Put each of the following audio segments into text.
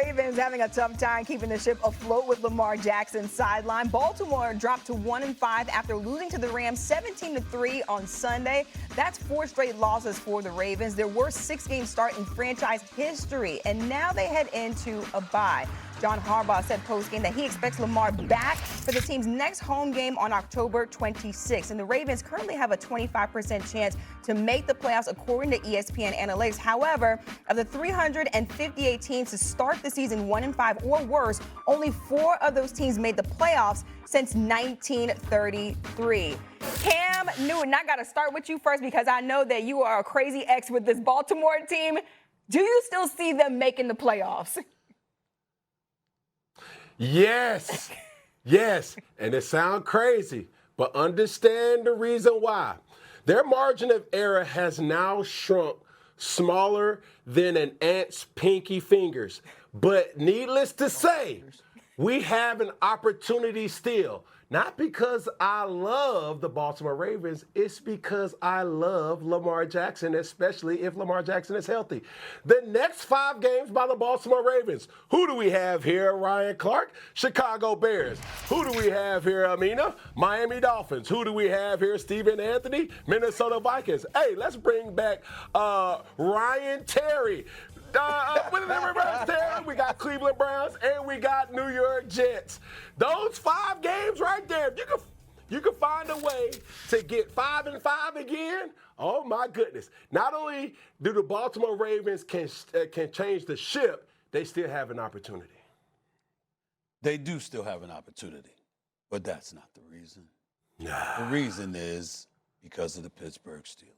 Ravens having a tough time keeping the ship afloat with Lamar Jackson sideline. Baltimore dropped to 1-5 after losing to the Rams 17-3 on Sunday. That's 4 straight losses for the Ravens, their worst 6-game start in franchise history, and now they head into a bye. John Harbaugh said post-game that he expects Lamar back for the team's next home game on October 26. And the Ravens currently have a 25% chance to make the playoffs according to ESPN Analytics. However, of the 358 teams to start the season 1-5 or worse, only 4 of those teams made the playoffs since 1933. Cam Newton, I got to start with you first because I know that you are a crazy ex with this Baltimore team. Do you still see them making the playoffs? Yes, yes, and it sounds crazy, but understand the reason why. Their margin of error has now shrunk smaller than an ant's pinky fingers. But needless to say, we have an opportunity still. Not because I love the Baltimore Ravens, it's because I love Lamar Jackson, especially if Lamar Jackson is healthy. The next 5 games by the Baltimore Ravens. Who do we have here, Ryan Clark? Chicago Bears. Who do we have here, Amina? Miami Dolphins. Who do we have here, Stephen Anthony? Minnesota Vikings. Hey, let's bring back Ryan Terry. With the reverse there, we got Cleveland Browns and we got New York Jets. Those 5 games right there, you can find a way to get 5-5 again. Oh my goodness! Not only do the Baltimore Ravens can change the ship, they still have an opportunity. They do still have an opportunity, but that's not the reason. Nah. The reason is because of the Pittsburgh Steelers.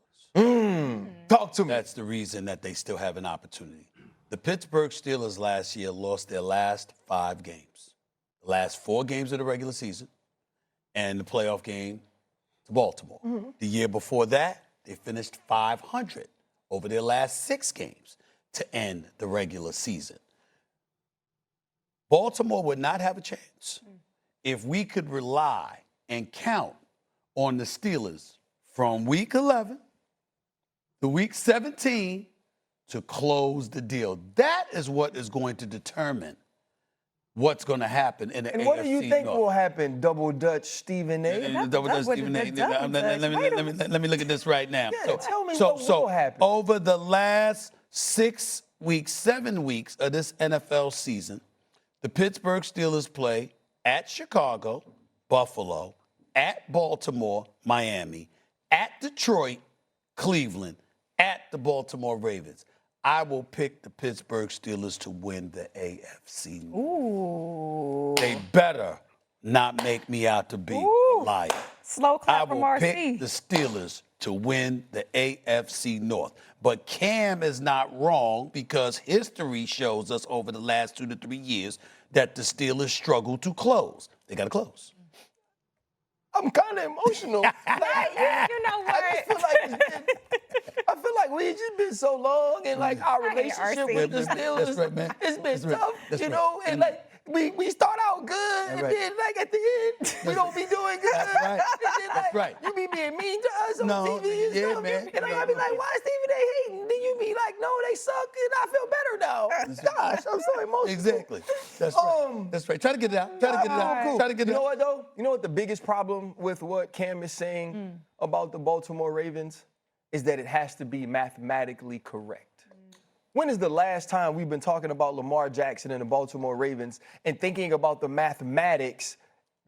Talk to me. That's the reason that they still have an opportunity. The Pittsburgh Steelers last year lost their last 5 games. The last 4 games of the regular season and the playoff game to Baltimore. The year before that, they finished 500 over their last 6 games to end the regular season. Baltimore would not have a chance if we could rely and count on the Steelers from week 11 to week 17 to close the deal. That is what is going to determine what's going to happen in the AFC And what do you think North. will happen, Double Dutch Stephen A? Double Dutch Stephen A. Let me look at this right now. Yeah, tell me what will happen. Over the last 6 weeks, 7 weeks of this NFL season, the Pittsburgh Steelers play at Chicago, Buffalo, at Baltimore, Miami, at Detroit, Cleveland, at the Baltimore Ravens. I will pick the Pittsburgh Steelers to win the AFC. Ooh. They better not make me out to be a liar. Slow clap from I will RC. pick the Steelers to win the AFC North. But Cam is not wrong because history shows us over the last 2 to 3 years that the Steelers struggle to close. They got to close. I'm kind of emotional. You know what? I feel like we've just been so long and like our relationship RC. with the Steelers, That's right, man. it's been That's right. tough, That's you right. know, and like we start out good and right. then like at the end we don't be doing good. That's right. And then, That's like, right. You be being mean to us on No, TV and yeah, stuff. man. And I be like, why Stephen A. hating? Then you be like, no, they suck and I feel better now. Gosh, I'm so emotional. Exactly. That's right. That's right. Try to get it out. Try to get it out. Cool. Try to get it You know out. what, though? You know what the biggest problem with what Cam is saying about the Baltimore Ravens is that it has to be mathematically correct. When is the last time we've been talking about Lamar Jackson and the Baltimore Ravens and thinking about the mathematics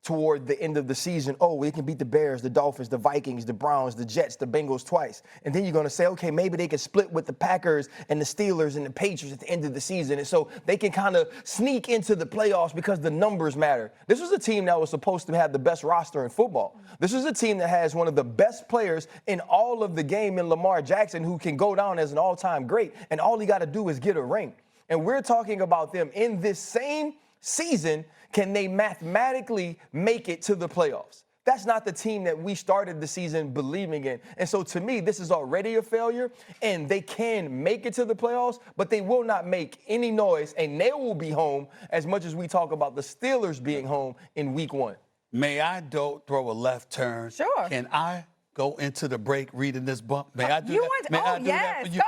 toward the end of the season? Oh, we can beat the Bears, the Dolphins, the Vikings, the Browns, the Jets, the Bengals twice. And then you're going to say, okay, maybe they can split with the Packers and the Steelers and the Patriots at the end of the season. And so they can kind of sneak into the playoffs because the numbers matter. This was a team that was supposed to have the best roster in football. This is a team that has one of the best players in all of the game in Lamar Jackson, who can go down as an all-time great. And all he got to do is get a ring. And we're talking about them in this same season. Can they mathematically make it to the playoffs? That's not the team that we started the season believing in. And so to me, this is already a failure, and they can make it to the playoffs, but they will not make any noise, and they will be home as much as we talk about the Steelers being home in week 1. May I throw a left turn? Sure. Can I go into the break reading this bump? May I do You that? want- May oh, I do that yes. for you? Go.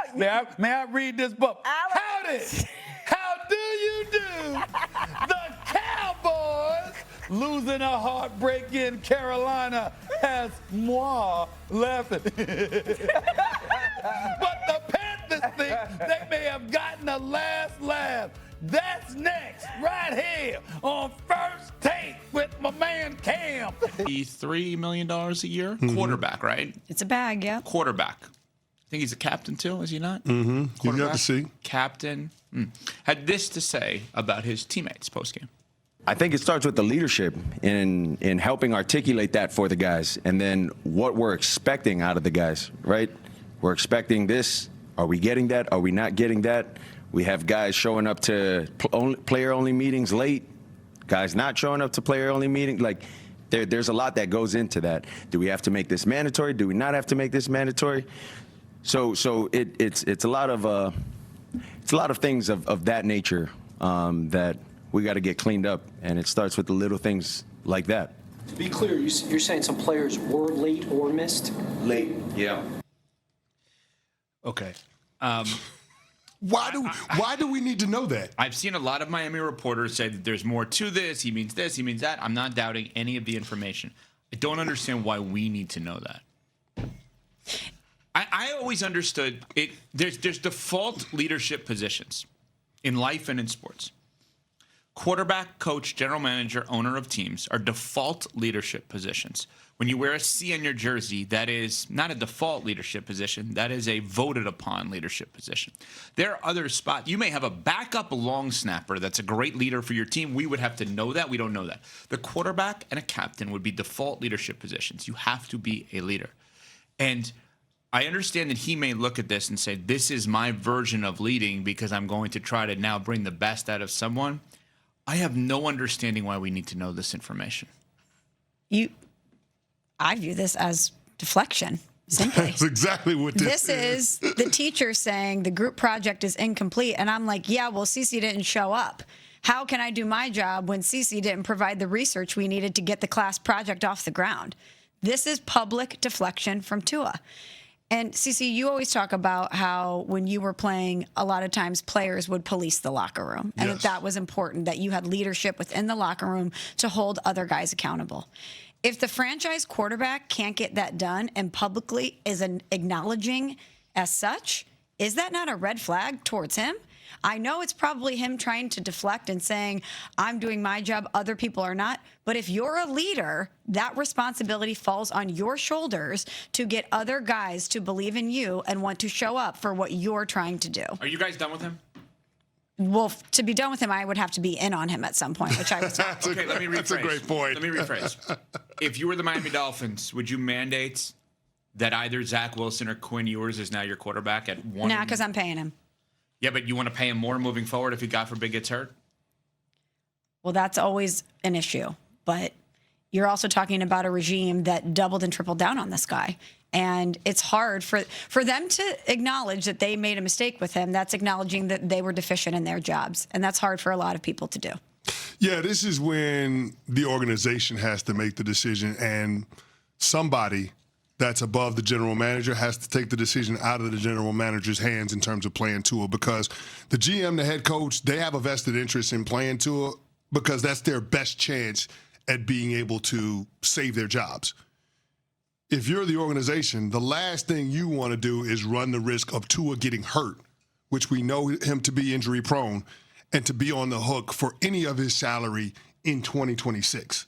May I read this bump? Alex. How do you do? losing a heartbreak in Carolina has moi laughing. But the Panthers think they may have gotten a last laugh. That's next, right here on First Take with my man Cam. $3 million a year, quarterback, right? It's a bag, yeah. Quarterback. I think he's a captain too, is he not? You got to see. Captain. Had this to say about his teammates postgame. I think it starts with the leadership in helping articulate that for the guys, and then what we're expecting out of the guys, right? We're expecting this. Are we getting that? Are we not getting that? We have guys showing up to player-only meetings late, guys not showing up to player-only meetings. Like, there's a lot that goes into that. Do we have to make this mandatory? Do we not have to make this mandatory? So it's a lot of things of that nature that we got to get cleaned up, and it starts with the little things like that. To be clear, you're saying some players were late or missed? Late, yeah. Okay. Why do we need to know that? I've seen a lot of Miami reporters say that there's more to this. He means this. He means that. I'm not doubting any of the information. I don't understand why we need to know that. I always understood it. There's default leadership positions in life and in sports. Quarterback, coach, general manager, owner of teams are default leadership positions. When you wear a C on your jersey, that is not a default leadership position. That is a voted upon leadership position. There are other spots. You may have a backup long snapper that's a great leader for your team. We would have to know that. We don't know that. The quarterback and a captain would be default leadership positions. You have to be a leader. And I understand that he may look at this and say, this is my version of leading because I'm going to try to now bring the best out of someone. I have no understanding why we need to know this information. I view this as deflection, simply. That's exactly what this is. The teacher saying the group project is incomplete. And I'm like, yeah, well, Cece didn't show up. How can I do my job when Cece didn't provide the research we needed to get the class project off the ground? This is public deflection from Tua. And Cece, you always talk about how when you were playing, a lot of times players would police the locker room, and that was important, that you had leadership within the locker room to hold other guys accountable. If the franchise quarterback can't get that done and publicly is acknowledging as such, is that not a red flag towards him? I know it's probably him trying to deflect and saying, I'm doing my job, other people are not. But if you're a leader, that responsibility falls on your shoulders to get other guys to believe in you and want to show up for what you're trying to do. Are you guys done with him? Well, to be done with him, I would have to be in on him at some point, which I was not. Okay, let me rephrase. That's a great point. Let me rephrase. If you were the Miami Dolphins, would you mandate that either Zach Wilson or Quinn Ewers is now your quarterback at one? Nah, because I'm paying him. Yeah, but you want to pay him more moving forward if he, God forbid, gets hurt? Well, that's always an issue. But you're also talking about a regime that doubled and tripled down on this guy. And it's hard for them to acknowledge that they made a mistake with him. That's acknowledging that they were deficient in their jobs. And that's hard for a lot of people to do. Yeah, this is when the organization has to make the decision, and somebody that's above the general manager has to take the decision out of the general manager's hands in terms of playing Tua, because the GM, the head coach, they have a vested interest in playing Tua because that's their best chance at being able to save their jobs. If you're the organization, the last thing you want to do is run the risk of Tua getting hurt, which we know him to be injury prone, and to be on the hook for any of his salary in 2026.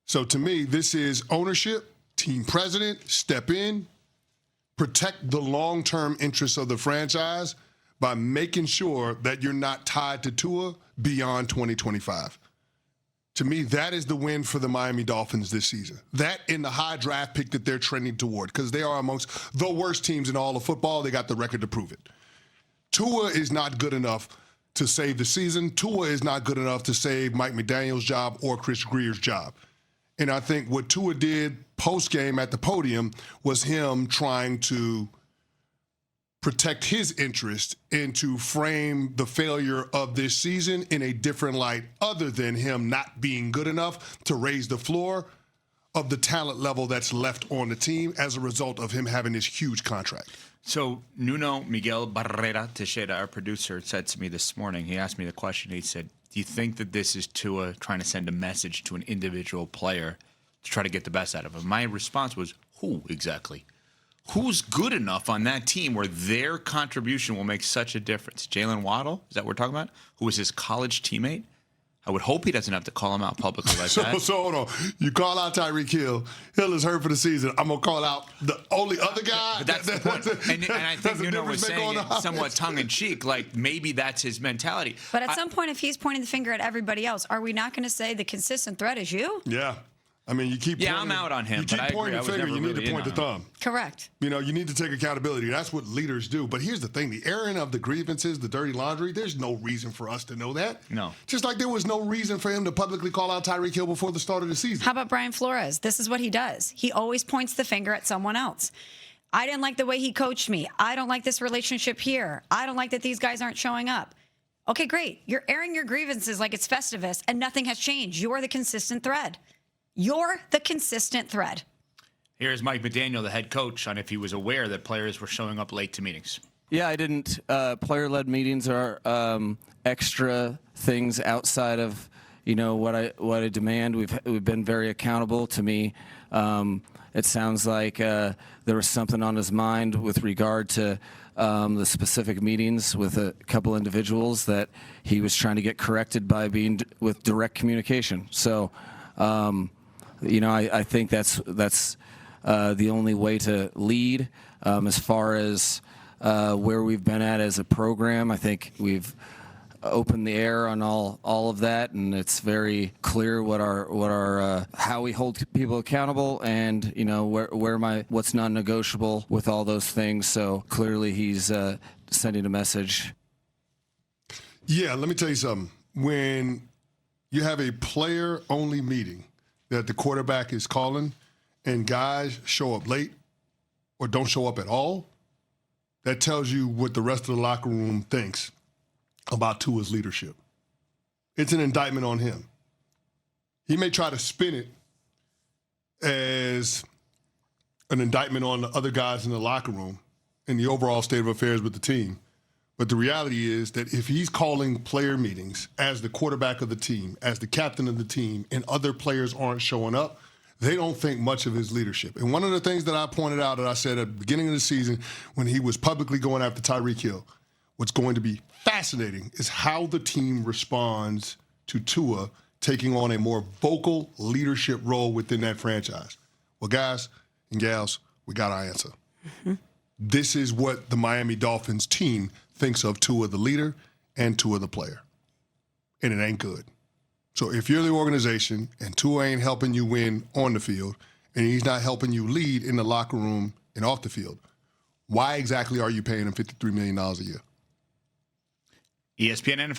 So to me, this is ownership, team president, step in, protect the long-term interests of the franchise by making sure that you're not tied to Tua beyond 2025. To me, that is the win for the Miami Dolphins this season. That in the high draft pick that they're trending toward, because they are amongst the worst teams in all of football. They got the record to prove it. Tua is not good enough to save the season. Tua is not good enough to save Mike McDaniel's job or Chris Greer's job. And I think what Tua did post-game at the podium was him trying to protect his interest and to frame the failure of this season in a different light, other than him not being good enough to raise the floor of the talent level that's left on the team as a result of him having this huge contract. So Nuno Miguel Barrera Teixeira, our producer, said to me this morning, he asked me the question. He said, do you think that this is Tua trying to send a message to an individual player to try to get the best out of him? My response was, who exactly? Who's good enough on that team where their contribution will make such a difference? Jalen Waddle, is that what we're talking about? Who was his college teammate? I would hope he doesn't have to call him out publicly like that. So hold on. You call out Tyreek Hill. Hill is hurt for the season. I'm going to call out the only other guy. But that's the point. And I think Nuno was saying it somewhat tongue-in-cheek, like maybe that's his mentality. But at some point, if he's pointing the finger at everybody else, are we not going to say the consistent threat is you? Yeah. I mean, you keep I'm out on him, You keep but I pointing agree. the I was finger, you never need to really point the in on thumb. Correct. You know, you need to take accountability. That's what leaders do. But here's the thing. The airing of the grievances, the dirty laundry, there's no reason for us to know that. No. Just like there was no reason for him to publicly call out Tyreek Hill before the start of the season. How about Brian Flores? This is what he does. He always points the finger at someone else. I didn't like the way he coached me. I don't like this relationship here. I don't like that these guys aren't showing up. Okay, great. You're airing your grievances like it's Festivus and nothing has changed. You're the consistent thread. You're the consistent thread. Here's Mike McDaniel, the head coach, on if he was aware that players were showing up late to meetings. Yeah, I didn't. Player-led meetings are extra things outside of what I demand. We've been very accountable to me. It sounds like there was something on his mind with regard to the specific meetings with a couple individuals that he was trying to get corrected by being with direct communication. So. I think that's the only way to lead. As far as where we've been at as a program, I think we've opened the air on all of that, and it's very clear what our how we hold people accountable, and what's non-negotiable with all those things. So clearly, he's sending a message. Yeah, let me tell you something. When you have a player-only meeting that the quarterback is calling and guys show up late or don't show up at all, that tells you what the rest of the locker room thinks about Tua's leadership. It's an indictment on him. He may try to spin it as an indictment on the other guys in the locker room and the overall state of affairs with the team. But the reality is that if he's calling player meetings as the quarterback of the team, as the captain of the team, and other players aren't showing up, they don't think much of his leadership. And one of the things that I pointed out that I said at the beginning of the season when he was publicly going after Tyreek Hill, what's going to be fascinating is how the team responds to Tua taking on a more vocal leadership role within that franchise. Well, guys and gals, we got our answer. Mm-hmm. This is what the Miami Dolphins team thinks of Tua the leader and Tua the player. And it ain't good. So if you're the organization and Tua ain't helping you win on the field and he's not helping you lead in the locker room and off the field, why exactly are you paying him $53 million a year? ESPN NFL